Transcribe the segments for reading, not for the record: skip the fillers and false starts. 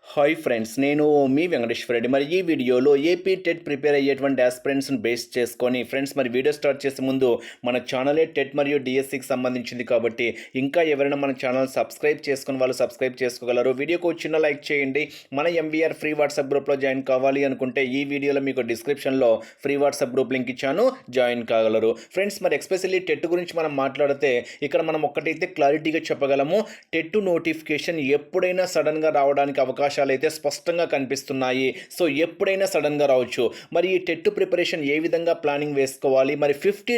Hi friends, నేను మీ వెంకటేశ్వర రెడ్డి. మరి ఈ వీడియోలో ఏపీ టెట్ ప్రిపేర్ అయ్యేటువంటి ఆస్పిరెంట్స్ని బేస్ చేసుకొని ఫ్రెండ్స్, మరి వీడియో స్టార్ట్ చేసే ముందు మన ఛానలే టెట్ మరియు డిఎస్సికి సంబంధించింది కాబట్టి ఇంకా ఎవరైనా మన ఛానల్ సబ్స్క్రైబ్ చేసుకుని వాళ్ళు సబ్స్క్రైబ్ చేసుకోగలరు. వీడియోకి ఒక చిన్న లైక్ చేయండి. మన ఎంవీఆర్ ఫ్రీ వాట్సాప్ గ్రూప్లో జాయిన్ కావాలి అనుకుంటే ఈ వీడియోలో మీకు డిస్క్రిప్షన్లో ఫ్రీ వాట్సాప్ గ్రూప్ లింక్ ఇచ్చాను, జాయిన్ కాగలరు. ఫ్రెండ్స్, మరి ఎస్పెషల్లీ టెట్ గురించి మనం మాట్లాడితే ఇక్కడ మనం ఒక్కటైతే క్లారిటీగా చెప్పగలము, టెట్ నోటిఫికేషన్ ఎప్పుడైనా సడన్గా రావడానికి అవకాశాలు అయితే స్పష్టంగా కనిపిస్తున్నాయి. సో ఎప్పుడైనా సడన్గా రావచ్చు. మరి ఈ టెట్ ప్రిపరేషన్ ఏ విధంగా ప్లానింగ్ వేసుకోవాలి, మరి 50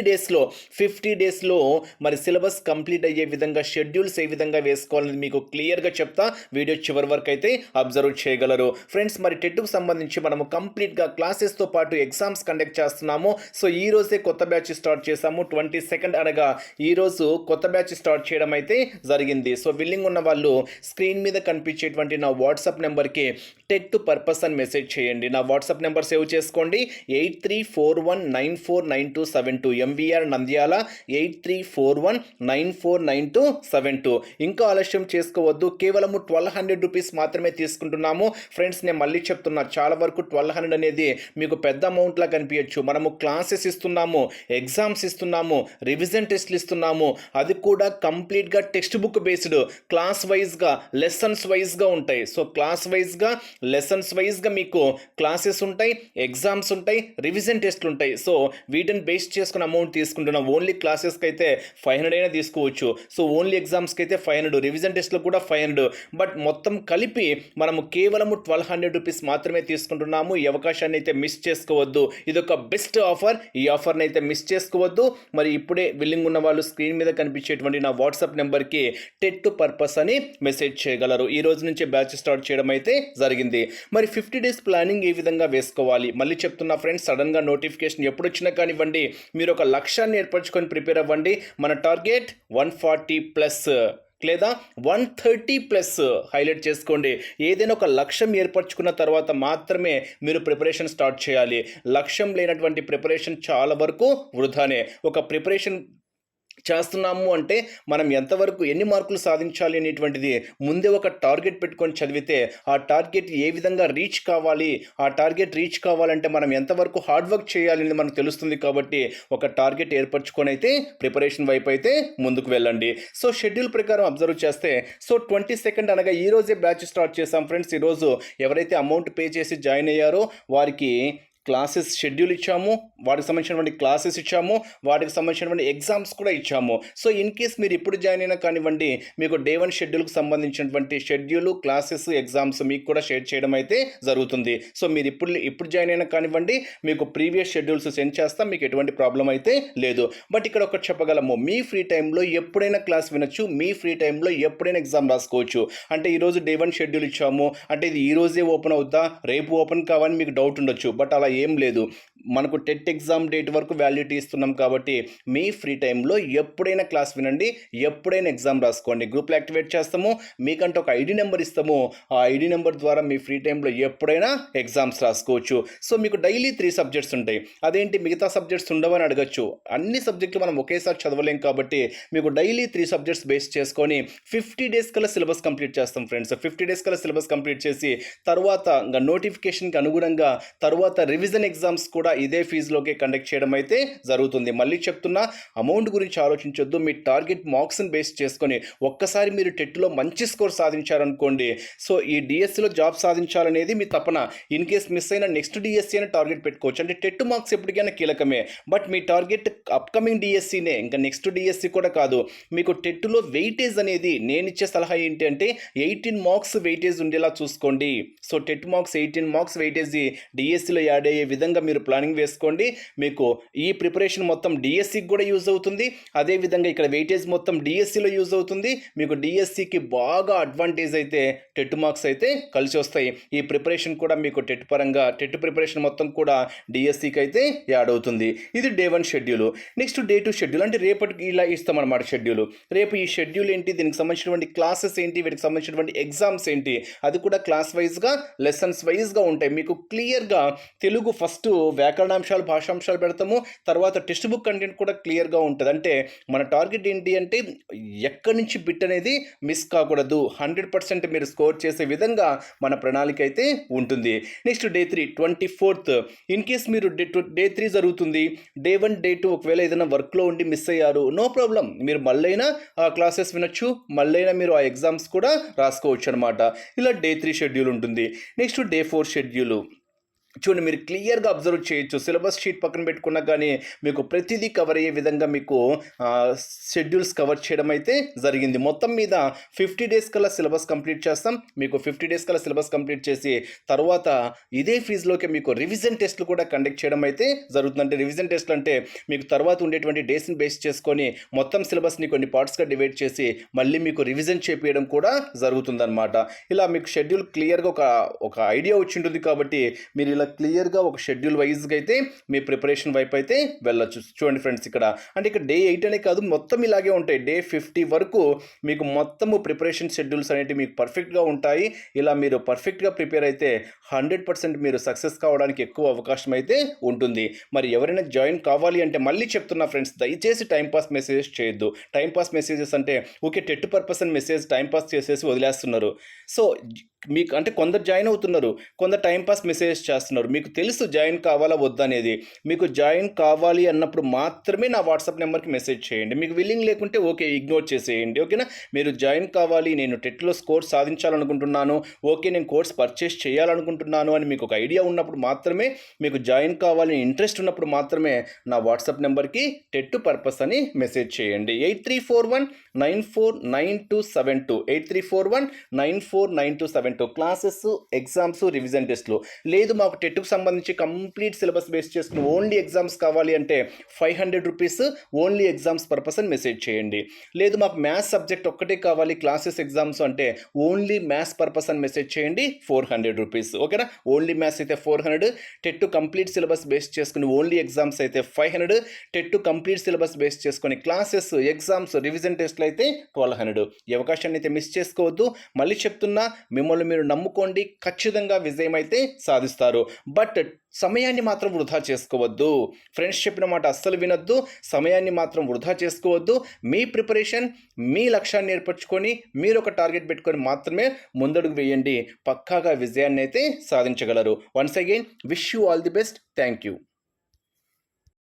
డేస్లో మరి సిలబస్ కంప్లీట్ అయ్యే విధంగా షెడ్యూల్స్ ఏ విధంగా వేసుకోవాలని మీకు క్లియర్గా చెప్తా. వీడియో చివరి వరకు అయితే అబ్జర్వ్ చేయగలరు. ఫ్రెండ్స్, మరి టెట్కు సంబంధించి మనము కంప్లీట్గా క్లాసెస్తో పాటు ఎగ్జామ్స్ కండక్ట్ చేస్తున్నాము. సో ఈ రోజే కొత్త బ్యాచ్ స్టార్ట్ చేసాము. 22 అనగా ఈరోజు కొత్త బ్యాచ్ స్టార్ట్ చేయడం అయితే జరిగింది. సో విల్లింగ్ ఉన్న వాళ్ళు స్క్రీన్ మీద కనిపించేటువంటి నా వాట్సాప్ నెంబర్కి టెట్ పర్పస్ అని మెసేజ్ చేయండి. నా వాట్సాప్ నెంబర్ సేవ్ చేసుకోండి, 8341949272, ఎంవీఆర్ నంద్యాల 8341949272. ఇంకా ఆలస్యం చేసుకోవద్దు, కేవలము 1200 రూపీస్ మాత్రమే తీసుకుంటున్నాము. ఫ్రెండ్స్, నేను మళ్ళీ చెప్తున్నా, చాలా వరకు 1200 అనేది మీకు పెద్ద అమౌంట్లా కనిపించచ్చు. మనము క్లాసెస్ ఇస్తున్నాము, ఎగ్జామ్స్ ఇస్తున్నాము, రివిజన్ టెస్ట్లు ఇస్తున్నాము. అది కూడా కంప్లీట్గా టెక్స్ట్ బుక్ బేస్డ్, క్లాస్ వైజ్గా లెసన్స్ వైజ్గా ఉంటాయి. సో క్లాస్ వైజ్గా లెసన్స్ వైజ్గా మీకు క్లాసెస్ ఉంటాయి, ఎగ్జామ్స్ ఉంటాయి, రివిజన్ టెస్ట్లు ఉంటాయి. సో వీటిని బేస్ చేసుకుని అమౌంట్ తీసుకుంటున్నాం. ఓన్లీ క్లాసెస్కి అయితే 500 అయినా తీసుకోవచ్చు. సో ఓన్లీ ఎగ్జామ్స్కి అయితే 500, రివిజన్ టెస్ట్లకు కూడా 500. బట్ మొత్తం కలిపి మనము కేవలము 1200 రూపీస్ మాత్రమే తీసుకుంటున్నాము. ఈ అవకాశాన్ని అయితే మిస్ చేసుకోవద్దు. ఇది ఒక బెస్ట్ ఆఫర్. ఈ ఆఫర్ని అయితే మిస్ చేసుకోవద్దు. మరి ఇప్పుడే విల్లింగ్ ఉన్న వాళ్ళు స్క్రీన్ మీద కనిపించేటువంటి నా వాట్సాప్ నెంబర్కి టెట్ పర్పస్ అని మెసేజ్ చేయగలరు. ఈ రోజు నుంచి బ్యాచ్ స్టార్ట్ చేయడం అయితే జరిగింది. మరి 50 డేస్ ప్లానింగ్ ఏ విధంగా వేసుకోవాలి, మళ్ళీ చెప్తున్నా ఫ్రెండ్స్, సడన్గా నోటిఫికేషన్ ఎప్పుడు వచ్చినా కానివ్వండి, మీరు ఒక లక్ష్యాన్ని ఏర్పరచుకొని ప్రిపేర్ అవ్వండి. మన టార్గెట్ 140+ లేదా 130+ హైలైట్ చేసుకోండి. ఏదైనా ఒక లక్ష్యం ఏర్పరచుకున్న తర్వాత మాత్రమే మీరు ప్రిపరేషన్ స్టార్ట్ చేయాలి. లక్ష్యం లేనటువంటి ప్రిపరేషన్ చాలా వరకు వృధానే. ఒక ప్రిపరేషన్ చేస్తున్నాము అంటే మనం ఎంతవరకు ఎన్ని మార్కులు సాధించాలి అనేటువంటిది ముందే ఒక టార్గెట్ పెట్టుకొని చదివితే ఆ టార్గెట్ ఏ విధంగా రీచ్ కావాలి, ఆ టార్గెట్ రీచ్ కావాలంటే మనం ఎంతవరకు హార్డ్ వర్క్ చేయాలి అనేది మనకు తెలుస్తుంది. కాబట్టి ఒక టార్గెట్ ఏర్పరచుకొని అయితే ప్రిపరేషన్ వైపు అయితే ముందుకు వెళ్ళండి. సో షెడ్యూల్ ప్రకారం అబ్జర్వ్ చేస్తే, సో 22 అనగా ఈ రోజే బ్యాచ్ స్టార్ట్ చేసాం ఫ్రెండ్స్. ఈరోజు ఎవరైతే అమౌంట్ పే చేసి జాయిన్ అయ్యారో వారికి క్లాసెస్ షెడ్యూల్ ఇచ్చాము, వాటికి సంబంధించినటువంటి క్లాసెస్ ఇచ్చాము, వాటికి సంబంధించినటువంటి ఎగ్జామ్స్ కూడా ఇచ్చాము. సో ఇన్ కేస్ మీరు ఇప్పుడు జాయిన్ అయినా కానివ్వండి, మీకు డే 1 షెడ్యూల్కి సంబంధించినటువంటి షెడ్యూల్, క్లాసెస్, ఎగ్జామ్స్ మీకు కూడా షేర్ చేయడం అయితే జరుగుతుంది. సో మీరు ఇప్పుడు జాయిన్ అయినా కానివ్వండి, మీకు ప్రీవియస్ షెడ్యూల్స్ సెండ్ చేస్తాం, మీకు ఎటువంటి ప్రాబ్లం అయితే లేదు. బట్ ఇక్కడ ఒకటి చెప్పగలము, మీ ఫ్రీ టైంలో ఎప్పుడైనా క్లాస్ వినొచ్చు, మీ ఫ్రీ టైంలో ఎప్పుడైనా ఎగ్జామ్ రాసుకోవచ్చు. అంటే ఈరోజు డే 1 షెడ్యూల్ ఇచ్చాము అంటే ఇది ఈ రోజే ఓపెన్ అవుద్దా, రేపు ఓపెన్ కావాలని మీకు డౌట్ ఉండొచ్చు. బట్ అలా ఏం లేదు. మనకు టెట్ ఎగ్జామ్ డేట్ వరకు వ్యాలిడిటీ ఇస్తున్నాం కాబట్టి మీ ఫ్రీ టైంలో ఎప్పుడైనా క్లాస్ వినండి, ఎప్పుడైనా ఎగ్జామ్ రాసుకోండి. గ్రూప్లో యాక్టివేట్ చేస్తాము, మీకంటే ఒక ఐడి నెంబర్ ఇస్తాము. ఆ ఐడి నెంబర్ ద్వారా మీ ఫ్రీ టైంలో ఎప్పుడైనా ఎగ్జామ్స్ రాసుకోవచ్చు. సో మీకు డైలీ 3 సబ్జెక్ట్స్ ఉంటాయి. అదేంటి మిగతా సబ్జెక్ట్స్ ఉండవని అడగచ్చు. అన్ని సబ్జెక్టులు మనం ఒకేసారి చదవలేం కాబట్టి మీకు డైలీ 3 సబ్జెక్ట్స్ బేస్ చేసుకొని 50 డేస్ కల్లా సిలబస్ కంప్లీట్ చేస్తాం ఫ్రెండ్స్. 50 డేస్ కల్లా సిలబస్ కంప్లీట్ చేసి తర్వాత నోటిఫికేషన్కి అనుగుణంగా తర్వాత రివిజన్ ఎగ్జామ్స్ కూడా ఇదే ఫీజులోకి కండక్ట్ చేయడం అయితే జరుగుతుంది. మళ్ళీ చెప్తున్నా, అమౌంట్ గురించి ఆలోచించొద్దు. మీ టార్గెట్ మార్క్స్ని బేస్ చేసుకొని ఒక్కసారి మీరు టెట్లో మంచి స్కోర్ సాధించారనుకోండి, సో ఈ డిఎస్సిలో జాబ్ సాధించాలనేది మీ తపన. ఇన్ కేస్ మిస్ అయినా నెక్స్ట్ డిఎస్సి అని టార్గెట్ పెట్టుకోవచ్చు. అంటే టెట్ మార్క్స్ ఎప్పటికైనా కీలకమే. బట్ మీ టార్గెట్ అప్కమింగ్ డిఎస్సినే, ఇంకా నెక్స్ట్ డిఎస్సి కూడా కాదు. మీకు టెట్లో వెయిటేజ్ అనేది నేను ఇచ్చే సలహా ఏంటి అంటే 18 మార్క్స్ వెయిటేజ్ ఉండేలా చూసుకోండి. So TET marks 18 marks weightage డిఎస్సిలో యాడ్ అయ్యే విధంగా మీరు ప్లానింగ్ వేసుకోండి. మీకు ఈ ప్రిపరేషన్ మొత్తం డిఎస్సికి కూడా యూజ్ అవుతుంది. అదేవిధంగా ఇక్కడ వెయిటేజ్ మొత్తం డిఎస్సిలో యూజ్ అవుతుంది. మీకు డిఎస్సికి బాగా అడ్వాంటేజ్ అయితే టెట్ మార్క్స్ అయితే కలిసి వస్తాయి. ఈ ప్రిపరేషన్ కూడా మీకు టెట్ పరంగా టెట్ ప్రిపరేషన్ మొత్తం కూడా డిఎస్సికి అయితే యాడ్ అవుతుంది. ఇది day 1 schedule. Next day 2 schedule అంటే రేపటికి ఇలా ఇస్తామన్నమాట షెడ్యూల్. రేపు ఈ షెడ్యూల్ ఏంటి, దీనికి సంబంధించినటువంటి క్లాసెస్ ఏంటి, వీటికి సంబంధించినటువంటి ఎగ్జామ్స్ ఏంటి, అది కూడా క్లాస్ వైజ్గా లెసన్స్ వైజ్గా ఉంటాయి. మీకు క్లియర్గా తెలుగు ఫస్ట్ వ్యాకరణాంశాలు, భాషాంశాలు పెడతాము. తర్వాత టెక్స్ట్ బుక్ కంటెంట్ కూడా క్లియర్‌గా ఉంటది. అంటే మన టార్గెట్ ఏంటి అంటే ఎక్కడి నుంచి బిట్ అనేది మిస్ కాకూడదు. 100% మీరు స్కోర్ చేసే విధంగా మన ప్రణాళిక అయితే ఉంటుంది. Next day 3 24th in case మీరు డే 3 జరుగుతుంది. డే 1, డే 2 ఒకవేళ ఏదైనా వర్క్‌లో ఉండి మిస్ అయ్యారు. No problem. మీరు మళ్ళైనా ఆ క్లాసెస్ వినొచ్చు. మళ్ళైనా మీరు ఆ ఎగ్జామ్స్ కూడా రాసుకోవచ్చు అనమాట. ఇలా డే 3 షెడ్యూల్ ఉంటుంది. Next day 4 schedule. చూడండి, మీరు క్లియర్‌గా అబ్జర్వ్ చేయొచ్చు. సిలబస్ షీట్ పక్కన పెట్టుకున్నా గానీ, మీకు ప్రతిదీ కవర్ అయ్యే విధంగా మీకు షెడ్యూల్స్ కవర్ చేయడం అయితే జరిగింది. మొత్తం మీద 50 డేస్ కల్లా సిలబస్ కంప్లీట్ చేస్తాం. మీకు 50 డేస్ కల్లా సిలబస్ కంప్లీట్ చేసి, తర్వాత ఇదే ఫీజులోకి మీకు రివిజన్ టెస్ట్‌లు కూడా కండక్ట్ చేయడం అయితే జరుగుతుంది. అంటే రివిజన్ టెస్ట్‌లు అంటే మీకు తర్వాత ఉండేటువంటి డేస్‌ని బేస్ చేసుకొని మొత్తం సిలబస్‌ని కొన్ని పార్ట్స్‌గా డివైడ్ చేసి, మళ్ళీ మీకు రివిజన్ చేపియడం కూడా జరుగుతుందనమాట. ఇలా మీకు షెడ్యూల్ క్లియర్‌గా ఒక ఐడియా వచ్చి ఉంటుంది కాబట్టి, మీరు ఇలా క్లియర్‌గా ఒక షెడ్యూల్ వైజ్‌గా అయితే మీ ప్రిపరేషన్ వైపు అయితే వెళ్ళొచ్చు. చూడండి ఫ్రెండ్స్, ఇక్కడ అంటే ఇక్కడ డే 8 అనే కాదు, మొత్తం ఇలాగే ఉంటాయి. డే 50 వరకు మీకు మొత్తము ప్రిపరేషన్ షెడ్యూల్స్ అనేవి మీకు పర్ఫెక్ట్‌గా ఉంటాయి. ఇలా మీరు పర్ఫెక్ట్‌గా ప్రిపేర్ అయితే 100% మీరు సక్సెస్ కావడానికి ఎక్కువ అవకాశం అయితే ఉంటుంది. మరి ఎవరైనా జాయిన్ కావాలి అంటే మళ్ళీ చెప్తున్నా ఫ్రెండ్స్, దయచేసి టైం పాస్ మెసేజెస్ చేయొద్దు. టైం పాస్ మెసేజెస్ అంటే ఓకే టెట్ పర్పస్ అని మెసేజ్ టైం పాస్ చేసేసి వదిలేస్తున్నారు. సో మీకు అంటే కొందరు జాయిన్ అవుతున్నారు, కొందరు టైం పాస్ మెసేజ్ చేస్తున్నారు. మీకు తెలుసు జాయిన్ కావాలా వద్దా అనేది. మీకు జాయిన్ కావాలి అన్నప్పుడు మాత్రమే నా వాట్సాప్ నెంబర్కి మెసేజ్ చేయండి. మీకు విల్లింగ్ లేకుంటే ఓకే ఇగ్నోర్ చేసేయండి. ఓకేనా? మీరు జాయిన్ కావాలి, నేను టెట్లో స్కోర్ సాధించాలనుకుంటున్నాను, ఓకే నేను కోర్స్ పర్చేస్ చేయాలనుకుంటున్నాను అని మీకు ఒక ఐడియా ఉన్నప్పుడు మాత్రమే, మీకు జాయిన్ కావాలని ఇంట్రెస్ట్ ఉన్నప్పుడు మాత్రమే నా వాట్సాప్ నెంబర్కి టెట్ పర్పస్ అని మెసేజ్ చేయండి. 8341949272 8341949272 క్లాసెస్, ఎగ్జామ్స్, రివిజన్ టెస్ట్లు. లేదు మాకు టెట్కు సంబంధించి కంప్లీట్ సిలబస్ బేస్ చేసుకుని ఓన్లీ ఎగ్జామ్స్ కావాలి అంటే 500 రూపీస్ ఓన్లీ ఎగ్జామ్స్ పర్పస్ అని మెసేజ్ చేయండి. లేదు మాకు మ్యాథ్స్ సబ్జెక్ట్ ఒక్కటే కావాలి క్లాసెస్, ఎగ్జామ్స్ అంటే ఓన్లీ మ్యాథ్స్ పర్పస్ అని మెసేజ్ చేయండి. 400 రూపీస్. ఓకేనా? ఓన్లీ మ్యాథ్స్ అయితే 400, టెట్ కంప్లీట్ సిలబస్ బేస్ చేసుకుని ఓన్లీ ఎగ్జామ్స్ అయితే 500, టెట్ కంప్లీట్ సిలబస్ బేస్ చేసుకుని క్లాసెస్, ఎగ్జామ్స్, రివిజన్ టెస్ట్లు అయితే 1200. ఈ అవకాశాన్ని అయితే మిస్ చేసుకోవద్దు. మళ్ళీ చెప్తున్నా, మిమ్మల్ని మీరు నమ్ముకోండి, ఖచ్చితంగా విజయం అయితే సాధిస్తారు. బట్ సమయాన్ని మాత్రం వృధా చేసుకోవద్దు. ఫ్రెండ్స్ చెప్పిన మాట అస్సలు వినొద్దు. సమయాన్ని మాత్రం వృధా చేసుకోవద్దు. మీ ప్రిపరేషన్, మీ లక్ష్యాన్ని ఏర్పరచుకొని మీరు ఒక టార్గెట్ పెట్టుకొని మాత్రమే ముందడుగు వేయండి. పక్కాగా విజయాన్ని అయితే సాధించగలరు. Once again wish you all the best. Thank you.